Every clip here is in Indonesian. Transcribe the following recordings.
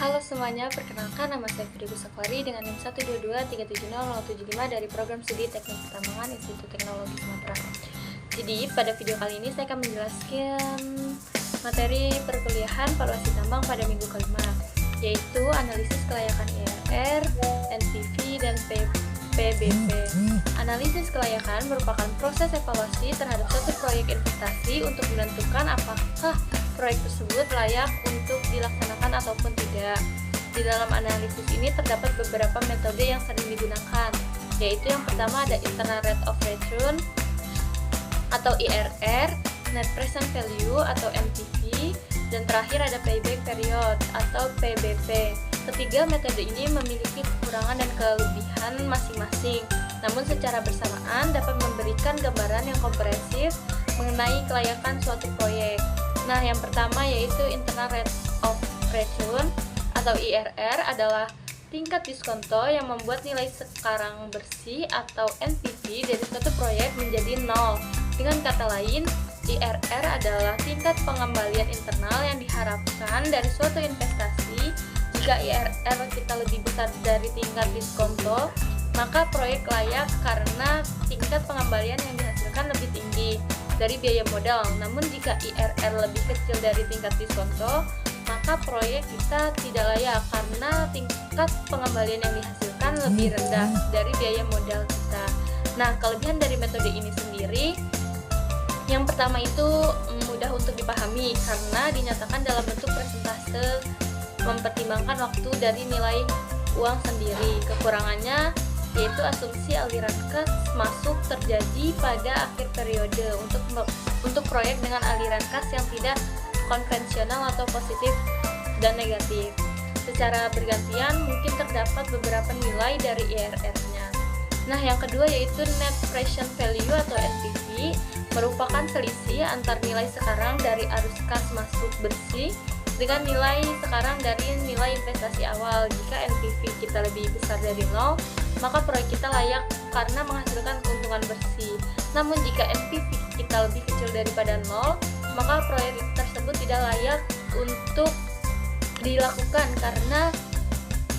Halo semuanya, perkenalkan nama saya Fitri Sakwari dengan NIM 122370075 dari Program Studi Teknik Pertambangan Institut Teknologi Sumatera. Jadi, pada video kali ini saya akan menjelaskan materi perkuliahan valuasi tambang pada minggu kelima, yaitu analisis kelayakan IRR, NPV, dan PBP. Analisis kelayakan merupakan proses evaluasi terhadap suatu proyek investasi untuk menentukan apakah proyek tersebut layak untuk dilaksanakan ataupun tidak. Di dalam analisis ini terdapat beberapa metode yang sering digunakan, yaitu yang pertama ada internal rate of return atau IRR, net present value atau NPV, dan terakhir ada payback period atau PBP. Ketiga metode ini memiliki kekurangan dan kelebihan masing-masing, namun secara bersamaan dapat memberikan gambaran yang komprehensif mengenai kelayakan suatu proyek. Nah, yang pertama yaitu internal rate of return atau IRR adalah tingkat diskonto yang membuat nilai sekarang bersih atau NPV dari suatu proyek menjadi nol. Dengan kata lain, IRR adalah tingkat pengembalian internal yang diharapkan dari suatu investasi. Jika IRR kita lebih besar dari tingkat diskonto, maka proyek layak karena tingkat pengembalian yang dihasilkan lebih tinggi dari biaya modal. Namun jika IRR lebih kecil dari tingkat diskonto, maka proyek kita tidak layak karena tingkat pengembalian yang dihasilkan lebih rendah dari biaya modal kita. Nah, kelebihan dari metode ini sendiri, yang pertama itu mudah untuk dipahami karena dinyatakan dalam bentuk persentase, mempertimbangkan waktu dari nilai uang sendiri. Kekurangannya yaitu asumsi aliran kas masuk terjadi pada akhir periode untuk proyek dengan aliran kas yang tidak konvensional atau positif dan negatif. Secara bergantian mungkin terdapat beberapa nilai dari IRR-nya. Nah, yang kedua yaitu net present value atau NPV, merupakan selisih antar nilai sekarang dari arus kas masuk bersih dengan nilai sekarang dari nilai investasi awal. Jika NPV kita lebih besar dari 0, maka proyek kita layak karena menghasilkan keuntungan bersih. Namun jika NPV kita lebih kecil daripada 0, maka proyek tersebut tidak layak untuk dilakukan karena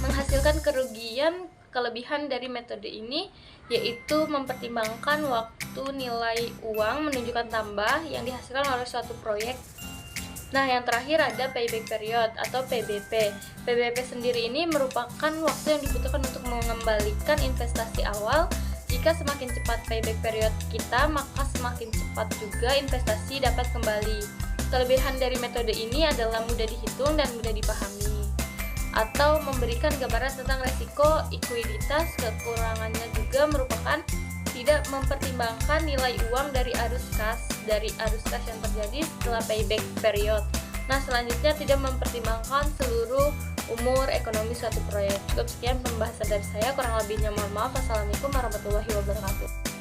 menghasilkan kerugian. Kelebihan dari metode ini yaitu mempertimbangkan waktu nilai uang menunjukkan tambah yang dihasilkan oleh suatu proyek. Nah, yang terakhir ada payback period atau PBP. PBP sendiri ini merupakan waktu yang dibutuhkan untuk mengembalikan investasi awal. Jika semakin cepat payback period kita, maka semakin cepat juga investasi dapat kembali. Kelebihan dari metode ini adalah mudah dihitung dan mudah dipahami, atau memberikan gambaran tentang resiko ekuiditas. Kekurangannya juga merupakan tidak mempertimbangkan nilai uang dari arus kas yang terjadi setelah payback period. Nah, selanjutnya tidak mempertimbangkan seluruh umur ekonomi suatu proyek. Cukup sekian pembahasan dari saya, kurang lebihnya mohon maaf. Wassalamualaikum warahmatullahi wabarakatuh.